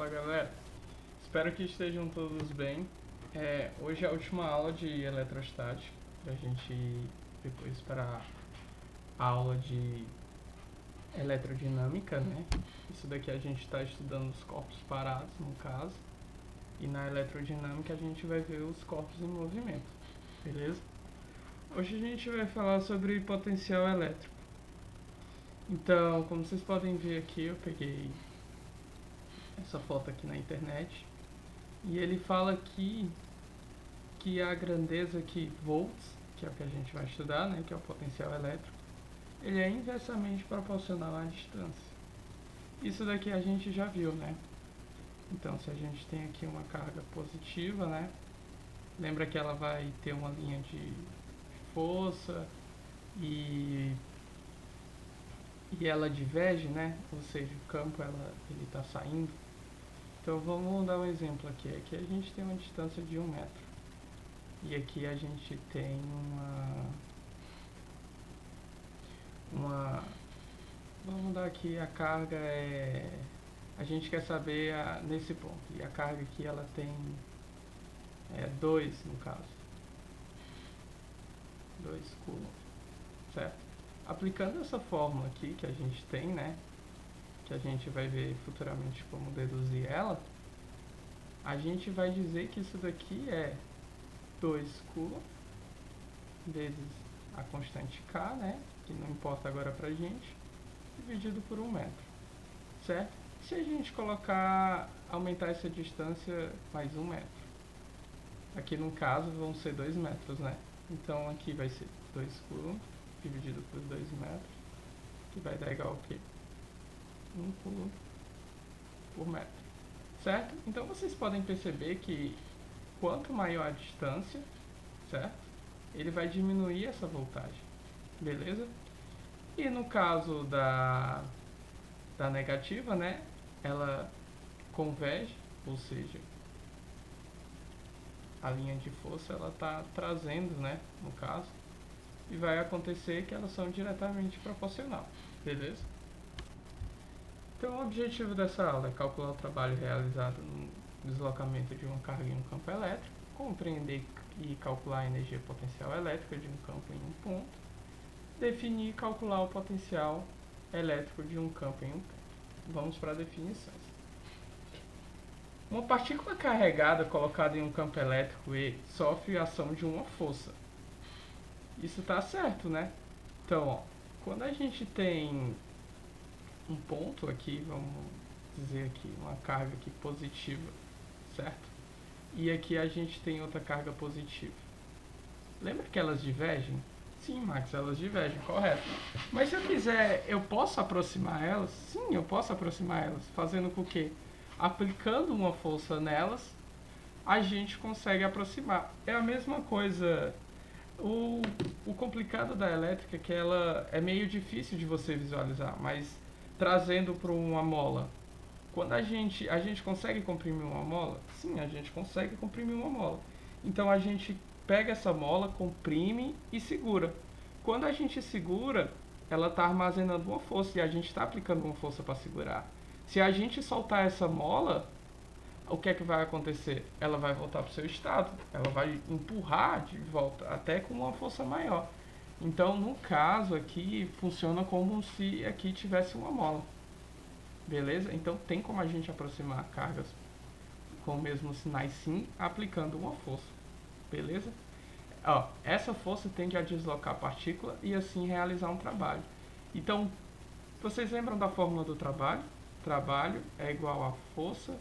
Fala galera, espero que estejam todos bem. Hoje é a última aula de eletrostática, pra gente ir depois para a aula de eletrodinâmica, né? Isso daqui a gente está estudando os corpos parados, no caso, e na eletrodinâmica a gente vai ver os corpos em movimento, beleza? Hoje a gente vai falar sobre potencial elétrico. Então, como vocês podem ver aqui, eu peguei essa foto aqui na internet e ele fala aqui que a grandeza aqui, volts, que é o que a gente vai estudar, né, que é o potencial elétrico, ele é inversamente proporcional à distância. Isso daqui a gente já viu, né? Então, se a gente tem aqui uma carga positiva, né, lembra que ela vai ter uma linha de força e ela diverge, né? Ou seja, o campo ele está saindo. Então vamos dar um exemplo aqui. Aqui a gente tem uma distância de 1 metro. E aqui a gente tem vamos dar aqui a carga a gente quer saber nesse ponto. E a carga aqui ela tem 2 no caso. 2 coulombs, certo? Aplicando essa fórmula aqui que a gente tem, né, que a gente vai ver futuramente como deduzir ela, a gente vai dizer que isso daqui é 2 coulomb vezes a constante K, né, que não importa agora pra gente, dividido por 1 metro, certo? Se a gente aumentar essa distância mais 1 metro, aqui no caso vão ser 2 metros, né? Então aqui vai ser 2 coulomb dividido por 2 metros, que vai dar igual ao quê? 1 coulomb por metro, certo? Então vocês podem perceber que quanto maior a distância, certo? Ele vai diminuir essa voltagem, beleza? E no caso da negativa, né? Ela converge, ou seja, a linha de força ela está trazendo, né? No caso, e vai acontecer que elas são diretamente proporcional, beleza? Então o objetivo dessa aula é calcular o trabalho realizado no deslocamento de uma carga em um campo elétrico, compreender e calcular a energia potencial elétrica de um campo em um ponto, definir e calcular o potencial elétrico de um campo em um ponto. Vamos para definições. Uma partícula carregada colocada em um campo elétrico E sofre a ação de uma força. Isso está certo, né? Então, ó, quando a gente tem um ponto aqui, vamos dizer aqui, uma carga aqui positiva, certo? E aqui a gente tem outra carga positiva. Lembra que elas divergem? Sim, Max, elas divergem, correto. Mas se eu quiser, eu posso aproximar elas? Sim, eu posso aproximar elas. Fazendo com que, aplicando uma força nelas, a gente consegue aproximar. É a mesma coisa. O complicado da elétrica é que ela é meio difícil de você visualizar, mas trazendo para uma mola. Quando a gente consegue comprimir uma mola? Sim, a gente consegue comprimir uma mola. Então a gente pega essa mola, comprime e segura. Quando a gente segura, ela está armazenando uma força e a gente está aplicando uma força para segurar. Se a gente soltar essa mola, o que é que vai acontecer? Ela vai voltar para o seu estado, ela vai empurrar de volta, até com uma força maior. Então, no caso aqui, funciona como se aqui tivesse uma mola. Beleza? Então, tem como a gente aproximar cargas com os mesmos sinais sim, aplicando uma força. Beleza? Ó, essa força tende a deslocar a partícula e assim realizar um trabalho. Então, vocês lembram da fórmula do trabalho? Trabalho é igual a força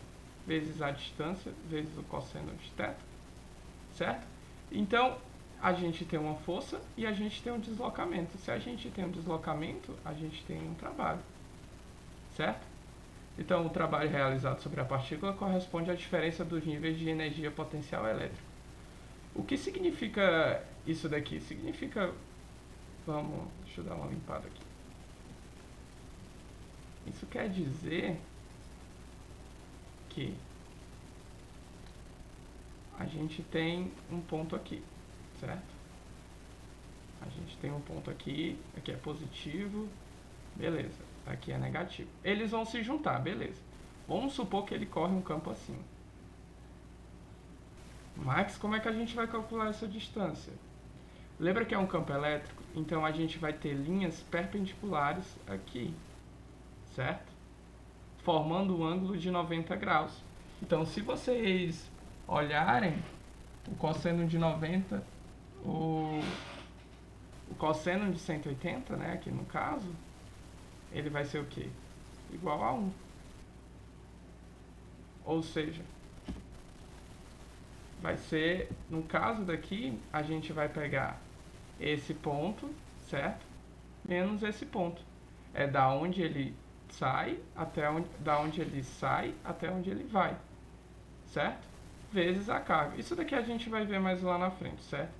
vezes a distância vezes o cosseno de θ, certo? Então, a gente tem uma força e a gente tem um deslocamento. Se a gente tem um deslocamento, a gente tem um trabalho, certo? Então, o trabalho realizado sobre a partícula corresponde à diferença dos níveis de energia potencial elétrica. O que significa isso daqui? Significa... deixa eu dar uma limpada aqui. Isso quer dizer que a gente tem um ponto aqui, certo? A gente tem um ponto aqui é positivo, beleza, aqui é negativo. Eles vão se juntar, beleza. Vamos supor que ele corre um campo assim. Max, como é que a gente vai calcular essa distância? Lembra que é um campo elétrico? Então a gente vai ter linhas perpendiculares aqui, certo? Formando um ângulo de 90 graus. Então, se vocês olharem o cosseno de 90, o cosseno de 180, né, aqui no caso, ele vai ser o quê? Igual a 1. Ou seja, vai ser, no caso daqui, a gente vai pegar esse ponto, certo? Menos esse ponto. É da onde ele sai até onde ele vai, certo? Vezes a carga. Isso daqui a gente vai ver mais lá na frente, certo?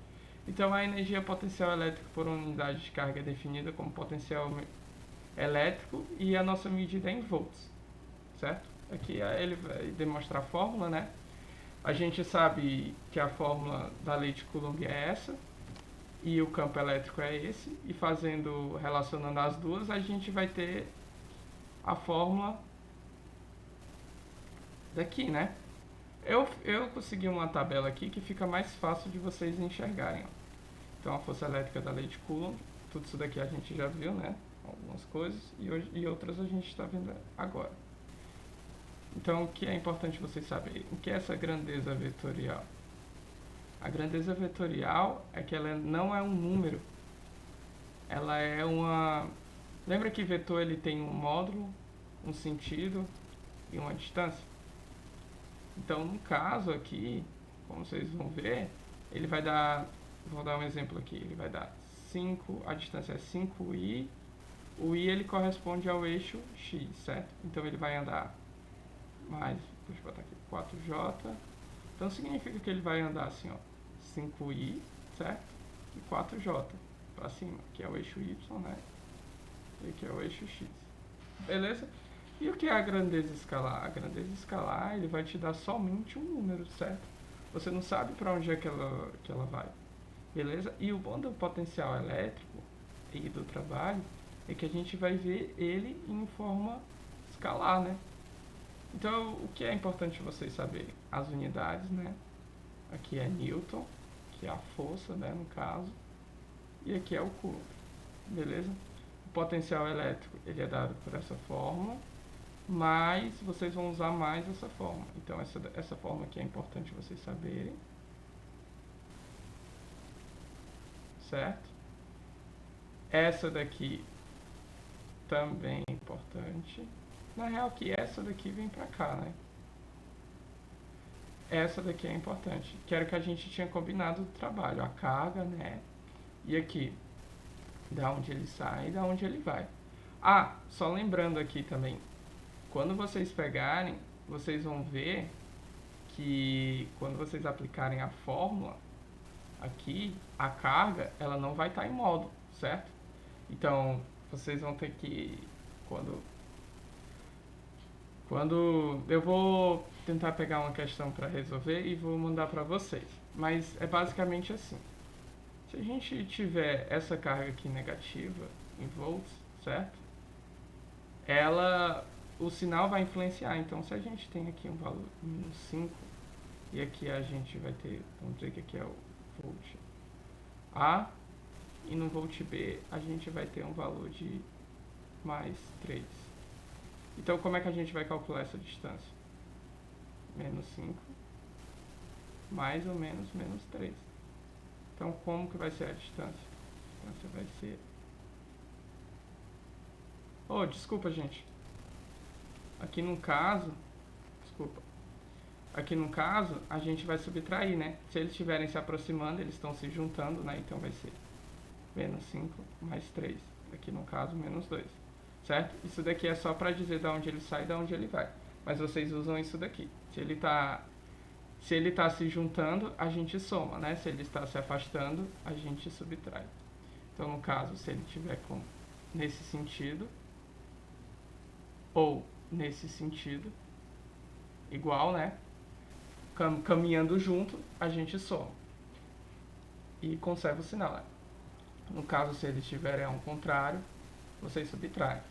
Então a energia potencial elétrica por unidade de carga é definida como potencial elétrico e a nossa medida é em volts, certo? Aqui ele vai demonstrar a fórmula, né? A gente sabe que a fórmula da lei de Coulomb é essa e o campo elétrico é esse, e relacionando as duas, a gente vai ter a fórmula daqui, né? Eu consegui uma tabela aqui que fica mais fácil de vocês enxergarem. Ó. Então, a força elétrica da lei de Coulomb, tudo isso daqui a gente já viu, né? Algumas coisas, e outras a gente está vendo agora. Então, o que é importante vocês saberem? O que é essa grandeza vetorial? A grandeza vetorial é que ela não é um número. Ela é uma... Lembra que vetor ele tem um módulo, um sentido e uma distância? Então, no caso aqui, como vocês vão ver, ele vai dar... Vou dar um exemplo aqui. Ele vai dar 5, a distância é 5i. O i ele corresponde ao eixo x, certo? Então, ele vai andar mais... Deixa eu botar aqui, 4j. Então, significa que ele vai andar assim, ó. 5i, certo? E 4j para cima, que é o eixo y, né? E que é o eixo x. Beleza? E o que é a grandeza escalar? A grandeza escalar, ele vai te dar somente um número, certo? Você não sabe para onde é que ela vai. Beleza? E o bom do potencial elétrico e do trabalho é que a gente vai ver ele em forma escalar, né? Então, o que é importante vocês saberem? As unidades, né? Aqui é Newton, que é a força, né, no caso. E aqui é o Coulomb, beleza? O potencial elétrico, ele é dado por essa fórmula, mas vocês vão usar mais essa fórmula. Então, essa fórmula aqui é importante vocês saberem. Certo? Essa daqui também é importante. Na real, que essa daqui vem pra cá, né? Essa daqui é importante, que era o que a gente tinha combinado do trabalho, a carga, né? E aqui, da onde ele sai e da onde ele vai. Ah, só lembrando aqui também, quando vocês pegarem, vocês vão ver que quando vocês aplicarem a fórmula, aqui, a carga, ela não vai estar em módulo, certo? Então, vocês vão ter que, quando eu vou tentar pegar uma questão para resolver e vou mandar para vocês. Mas é basicamente assim. Se a gente tiver essa carga aqui negativa em volts, certo? O sinal vai influenciar. Então, se a gente tem aqui um valor menos 5 e aqui a gente vai ter, vamos dizer que aqui é o volt A e no volt B a gente vai ter um valor de mais 3. Então, como é que a gente vai calcular essa distância? Menos 5 mais ou menos 3. Então, como que vai ser a distância? A distância vai ser... Oh, desculpa, gente. Aqui no caso... Desculpa. Aqui no caso, a gente vai subtrair, né? Se eles estiverem se aproximando, eles estão se juntando, né? Então, vai ser menos 5 mais 3. Aqui no caso, menos 2. Certo? Isso daqui é só para dizer de onde ele sai e de onde ele vai. Mas vocês usam isso daqui. Se ele está se juntando, a gente soma, né? Se ele está se afastando, a gente subtrai. Então, no caso, se ele estiver nesse sentido ou nesse sentido, igual, né? Caminhando junto, a gente soma. E conserva o sinal, né? No caso, se eles estiverem ao contrário, vocês subtraem.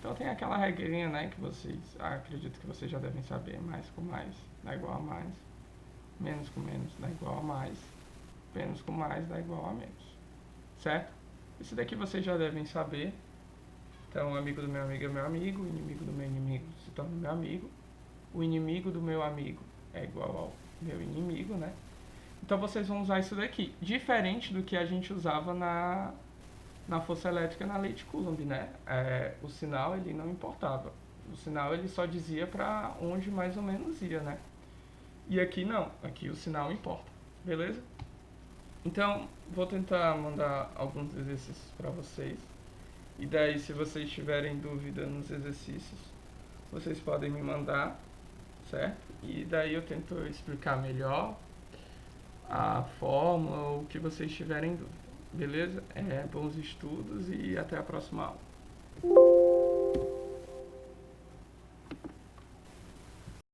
Então tem aquela regrinha, né, que vocês, acredito que vocês já devem saber, mais com mais dá igual a mais, menos com menos dá igual a mais, menos com mais dá igual a menos, certo? Isso daqui vocês já devem saber. Então, o amigo do meu amigo é meu amigo, o inimigo do meu inimigo se torna meu amigo, o inimigo do meu amigo é igual ao meu inimigo, né? Então vocês vão usar isso daqui, diferente do que a gente usava na força elétrica na lei de Coulomb, né? O sinal ele não importava, o sinal ele só dizia para onde mais ou menos ia, né? E aqui não, aqui o sinal importa, beleza? Então, vou tentar mandar alguns exercícios para vocês. E daí, se vocês tiverem dúvida nos exercícios, vocês podem me mandar, certo? E daí eu tento explicar melhor a fórmula ou o que vocês tiverem dúvida, beleza? Bons estudos e até a próxima aula.